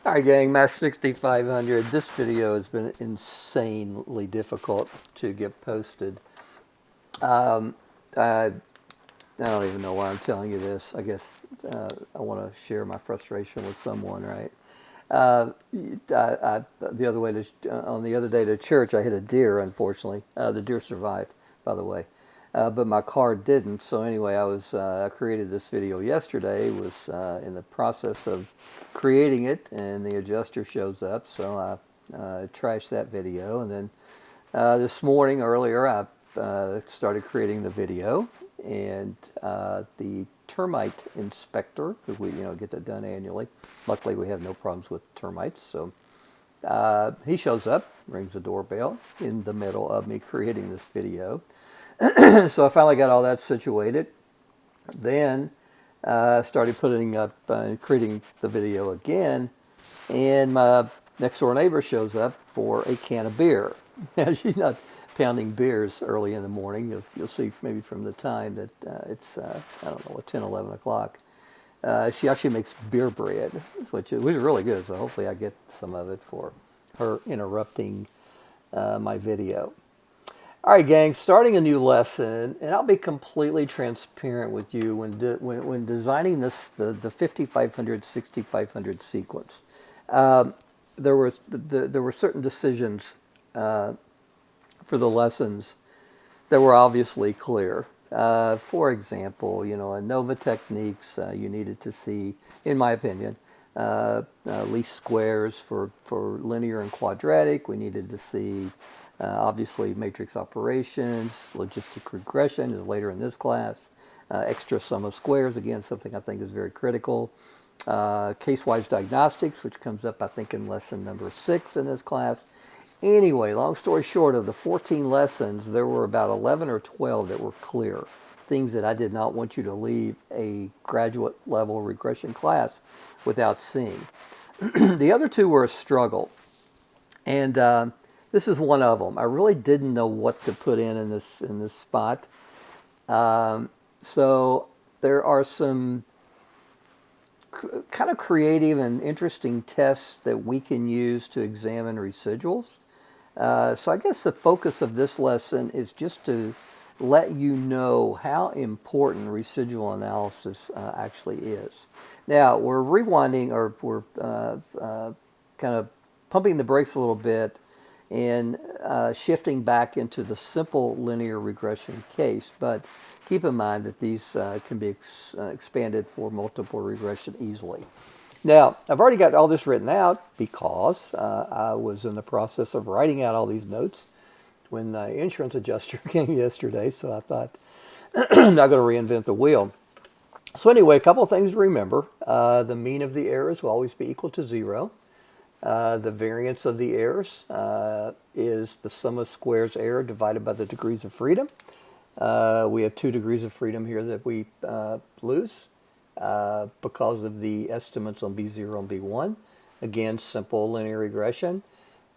All right, gang, MATH6500. This video has been insanely difficult to get posted. Um, I, I don't even know why I'm telling you this. I guess I want to share my frustration with someone, right? Uh, the other way on the other day to church, I hit a deer. Unfortunately, the deer survived, by the way, but my car didn't. So anyway, I created this video yesterday. Was in the process of creating it, and the adjuster shows up. So I trashed that video, and then this morning earlier, I started creating the video, and the termite inspector, because we get that done annually. Luckily, we have no problems with termites, so he shows up, rings the doorbell in the middle of me creating this video. So I finally got all that situated. Then started putting up, creating the video again, and my next door neighbor shows up for a can of beer. Now she's not pounding beers early in the morning. You'll see maybe from the time that it's I don't know, 10, 11 o'clock. She actually makes beer bread, which is really good. So hopefully I get some of it for her interrupting my video. All right, gang, starting a new lesson, and I'll be completely transparent with you when designing the 5500 6500 sequence. There were certain decisions for the lessons that were obviously clear. For example, in Nova Techniques, you needed to see, in my opinion, least squares for linear and quadratic. We needed to see, obviously, matrix operations. Logistic regression is later in this class. Extra sum of squares, again, something I think is very critical. Case-wise diagnostics, which comes up, I think, in lesson number 6 in this class. Anyway, long story short, of the 14 lessons, there were about 11 or 12 that were clear. Things that I did not want you to leave a graduate level regression class without seeing. The other two were a struggle. And this is one of them. I really didn't know what to put in this spot. So there are some kind of creative and interesting tests that we can use to examine residuals. So I guess the focus of this lesson is just to let you know how important residual analysis actually is. Now, we're rewinding, or we're kind of pumping the brakes a little bit and shifting back into the simple linear regression case. But keep in mind that these can be expanded for multiple regression easily. Now, I've already got all this written out because I was in the process of writing out all these notes when the insurance adjuster came yesterday, so I thought, I'm not going to reinvent the wheel. So anyway, a couple of things to remember. The mean of the errors will always be equal to 0. The variance of the errors is the sum of squares error divided by the degrees of freedom. We have 2 degrees of freedom here that we lose because of the estimates on B0 and B1. Again, simple linear regression.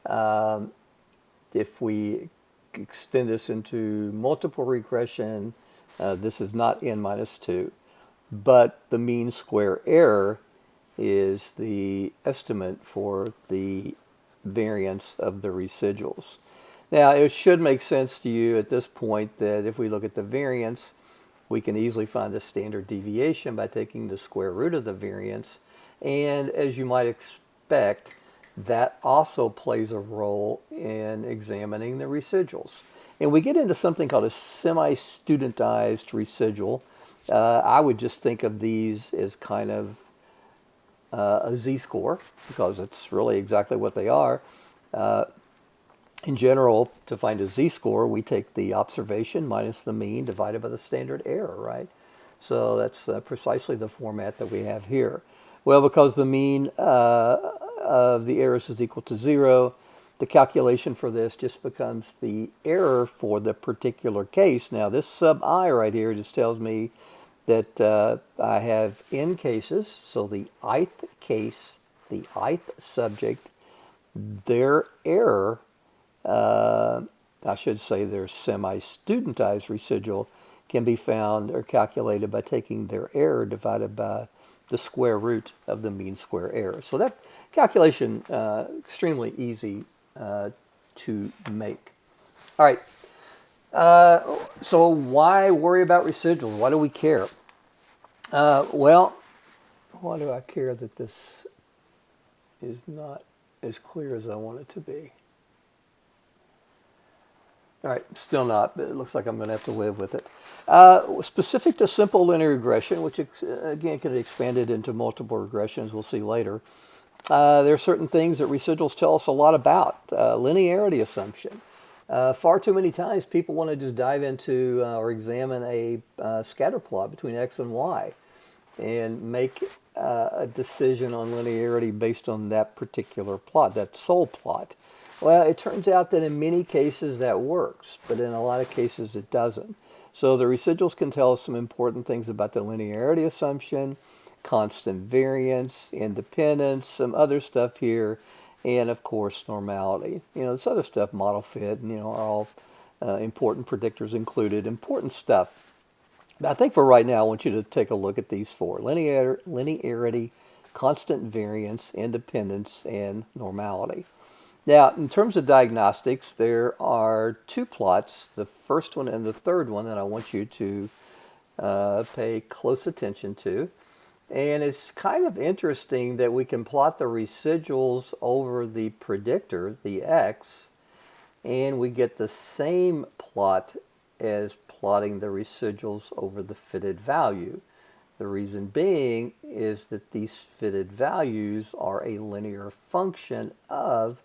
If we extend this into multiple regression, this is not n minus 2, but the mean square error is the estimate for the variance of the residuals. Now, it should make sense to you at this point that if we look at the variance, we can easily find the standard deviation by taking the square root of the variance. And as you might expect, that also plays a role in examining the residuals. And we get into something called a semi-studentized residual. I would just think of these as kind of a z-score, because it's really exactly what they are. In general, to find a z-score, we take the observation minus the mean divided by the standard error, right? So that's precisely the format that we have here. Well, because the mean of the errors is equal to 0, the calculation for this just becomes the error for the particular case. Now, this sub I right here just tells me that I have n cases, so the ith case, the ith subject, their error, I should say their semi-studentized residual, can be found or calculated by taking their error divided by the square root of the mean square error. So that calculation extremely easy to make. All right. So why worry about residuals? Why do we care? Well, why do I care that this is not as clear as I want it to be? All right, still not, but it looks like I'm going to have to live with it. Specific to simple linear regression, which again can be expanded into multiple regressions, we'll see later. There are certain things that residuals tell us a lot about. Linearity assumption. Far too many times people want to just dive into or examine a scatter plot between x and y and make a decision on linearity based on that particular plot, that sole plot. Well, it turns out that in many cases that works, but in a lot of cases it doesn't. So the residuals can tell us some important things about the linearity assumption, constant variance, independence, some other stuff here, and of course normality. This other stuff, model fit, are all important predictors included, important stuff. But I think for right now I want you to take a look at these four: linearity, constant variance, independence, and normality. Now, in terms of diagnostics, there are two plots, the first one and the third one, that I want you to pay close attention to. And it's kind of interesting that we can plot the residuals over the predictor, the x, and we get the same plot as plotting the residuals over the fitted value. The reason being is that these fitted values are a linear function of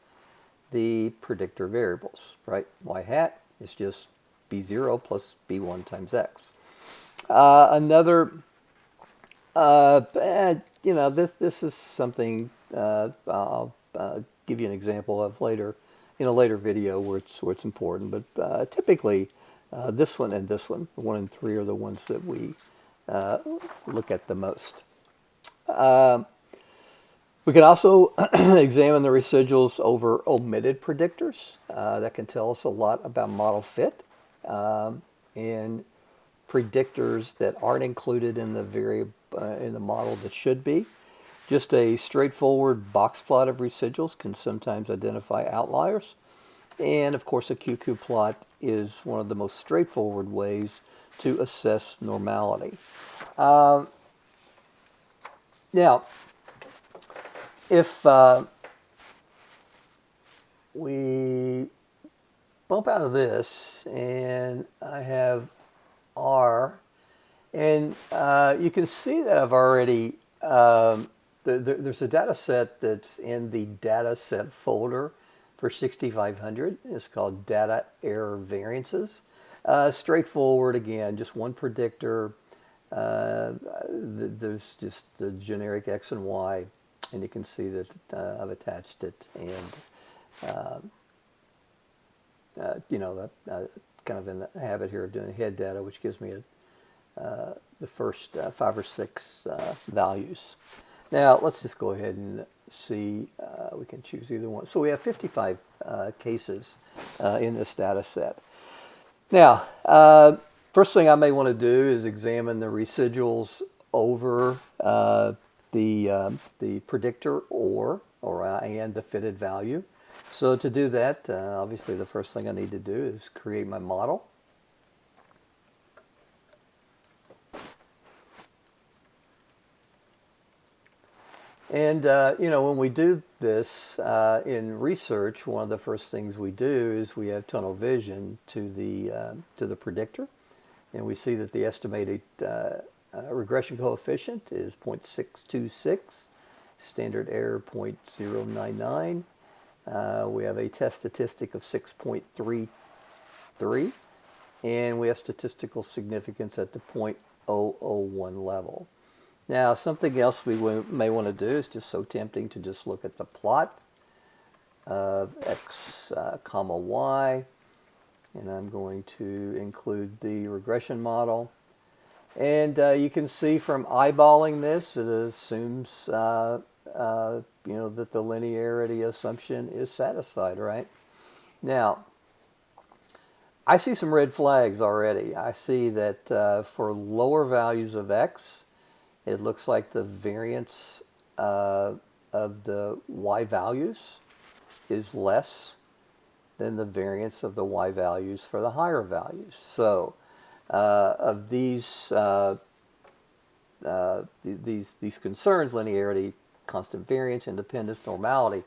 the predictor variables, right? Y hat is just b0 plus b1 times x. This is something I'll give you an example of later in a later video where it's important. But typically, this one and this one, 1 and 3, are the ones that we look at the most. We can also examine the residuals over omitted predictors. That can tell us a lot about model fit and predictors that aren't included in the model that should be. Just a straightforward box plot of residuals can sometimes identify outliers. And of course, a QQ plot is one of the most straightforward ways to assess normality. Now, if we bump out of this and I have R, and you can see that I've already, there's a data set that's in the data set folder for 6500. It's called data error variances. Straightforward, again, just one predictor. There's just the generic X and Y, and you can see that I've attached it, and kind of in the habit here of doing head data, which gives me the first 5 or 6 values. Now let's just go ahead and see. We can choose either one. So we have 55 cases in this data set. Now, first thing I may want to do is examine the residuals over the predictor and the fitted value. So to do that, obviously the first thing I need to do is create my model. And when we do this in research, one of the first things we do is we have tunnel vision to the predictor, and we see that the estimated regression coefficient is 0.626, standard error 0.099. We have a test statistic of 6.33, and we have statistical significance at the 0.001 level. Now, something else we may want to do is just so tempting to just look at the plot of x comma y, and I'm going to include the regression model. And you can see from eyeballing this, it assumes that the linearity assumption is satisfied, right? Now, I see some red flags already. I see that for lower values of x, it looks like the variance of the y values is less than the variance of the y values for the higher values. So of these concerns, linearity, constant variance, independence, normality,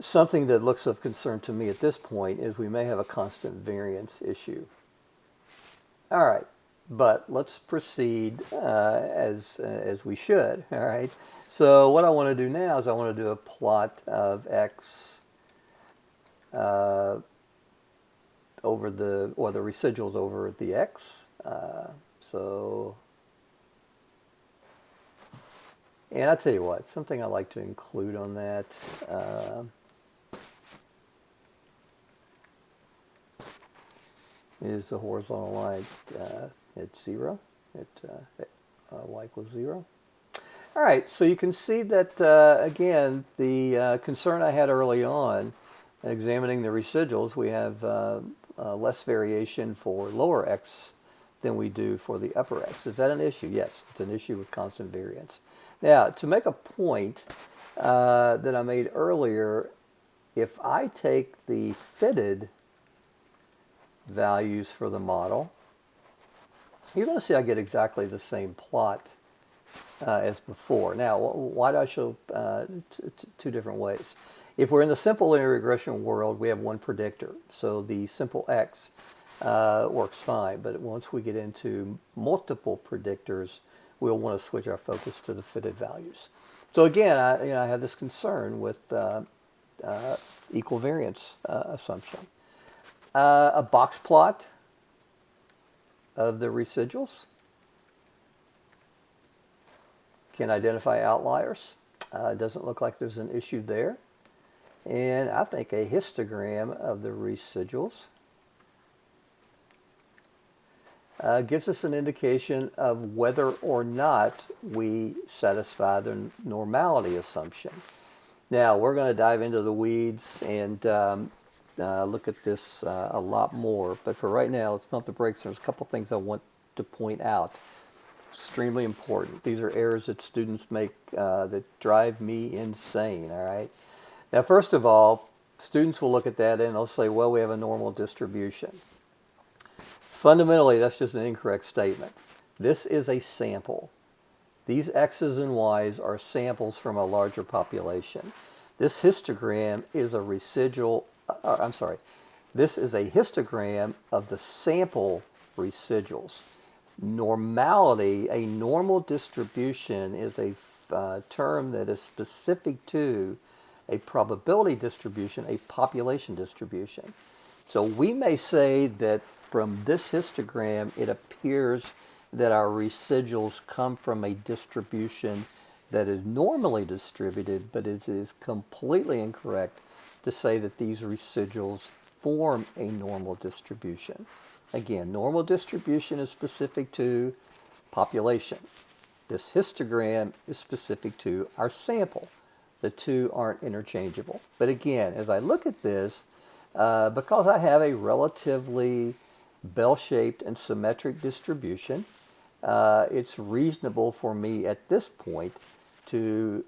something that looks of concern to me at this point is we may have a constant variance issue. All right, but let's proceed as we should. All right. So what I want to do now is I want to do a plot of x over the residuals over the x. And I'll tell you what, something I like to include on that. Is the horizontal line at 0, y equals 0. All right, so you can see that, again, the concern I had early on, examining the residuals, we have less variation for lower x than we do for the upper x. Is that an issue? Yes, it's an issue with constant variance. Now, to make a point that I made earlier, if I take the fitted values for the model, you're going to see I get exactly the same plot as before. Now, why do I show two different ways? If we're in the simple linear regression world, we have one predictor, so the simple x works fine. But once we get into multiple predictors, we'll want to switch our focus to the fitted values. So again, I have this concern with equal variance assumption. A box plot of the residuals can identify outliers. It doesn't look like there's an issue there. And I think a histogram of the residuals gives us an indication of whether or not we satisfy the normality assumption. Now, we're going to dive into the weeds and look at this a lot more, but for right now, let's pump the brakes. There's a couple things I want to point out. Extremely important. These are errors that students make that drive me insane, all right? Now, first of all, students will look at that and they'll say, well, we have a normal distribution. Fundamentally, that's just an incorrect statement. This is a sample. These x's and y's are samples from a larger population. This histogram is a residual this is a histogram of the sample residuals. Normality, a normal distribution, is a term that is specific to a probability distribution, a population distribution. So we may say that from this histogram, it appears that our residuals come from a distribution that is normally distributed, but it is completely incorrect to say that these residuals form a normal distribution. Again, normal distribution is specific to population. This histogram is specific to our sample. The two aren't interchangeable. But again, as I look at this, because I have a relatively bell-shaped and symmetric distribution, it's reasonable for me at this point to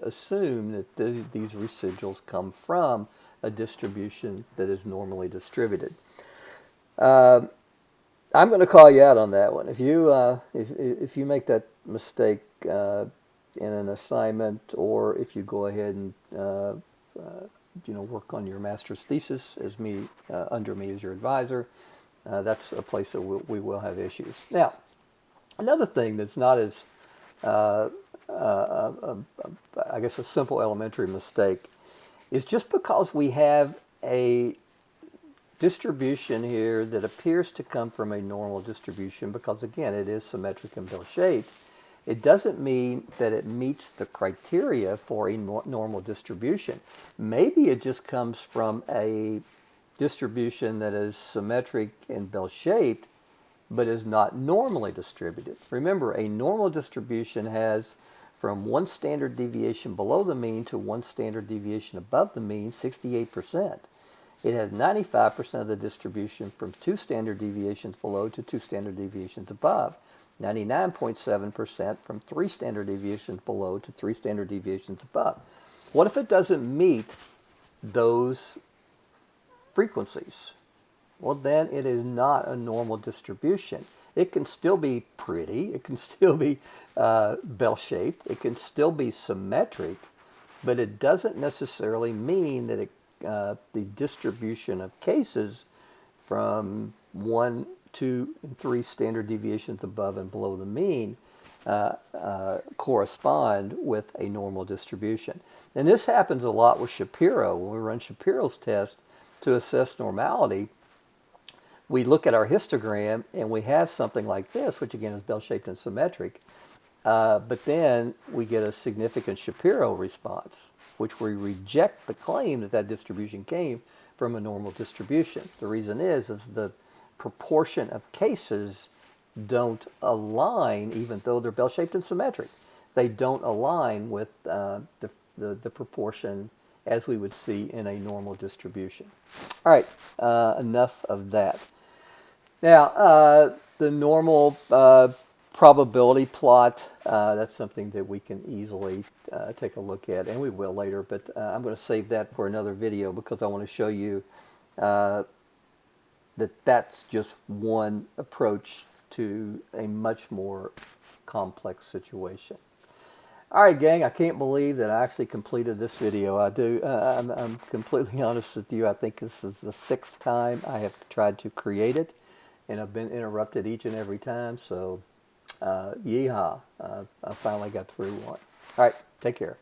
assume that these residuals come from a distribution that is normally distributed. I'm going to call you out on that one. If you make that mistake in an assignment, or if you go ahead and work on your master's thesis as under me as your advisor, that's a place that we will have issues. Now, another thing that's not as I guess a simple elementary mistake is just because we have a distribution here that appears to come from a normal distribution, because again it is symmetric and bell-shaped, it doesn't mean that it meets the criteria for a normal distribution. Maybe it just comes from a distribution that is symmetric and bell-shaped but is not normally distributed. Remember, a normal distribution has from one standard deviation below the mean to one standard deviation above the mean, 68%. It has 95% of the distribution from two standard deviations below to two standard deviations above. 99.7% from 3 standard deviations below to 3 standard deviations above. What if it doesn't meet those frequencies? Well, then it is not a normal distribution. It can still be pretty, it can still be bell-shaped, it can still be symmetric, but it doesn't necessarily mean that the distribution of cases from 1, 2, and 3 standard deviations above and below the mean correspond with a normal distribution. And this happens a lot with Shapiro. When we run Shapiro's test to assess normality, we look at our histogram and we have something like this, which again is bell-shaped and symmetric, but then we get a significant Shapiro response, which we reject the claim that that distribution came from a normal distribution. The reason is the proportion of cases don't align, even though they're bell-shaped and symmetric. They don't align with the proportion as we would see in a normal distribution. All right, enough of that. Now, the normal probability plot, that's something that we can easily take a look at, and we will later, but I'm going to save that for another video because I want to show you that that's just one approach to a much more complex situation. All right, gang, I can't believe that I actually completed this video. I'm completely honest with you. I think this is the 6th time I have tried to create it, and I've been interrupted each and every time, so yeehaw, I finally got through one. All right, take care.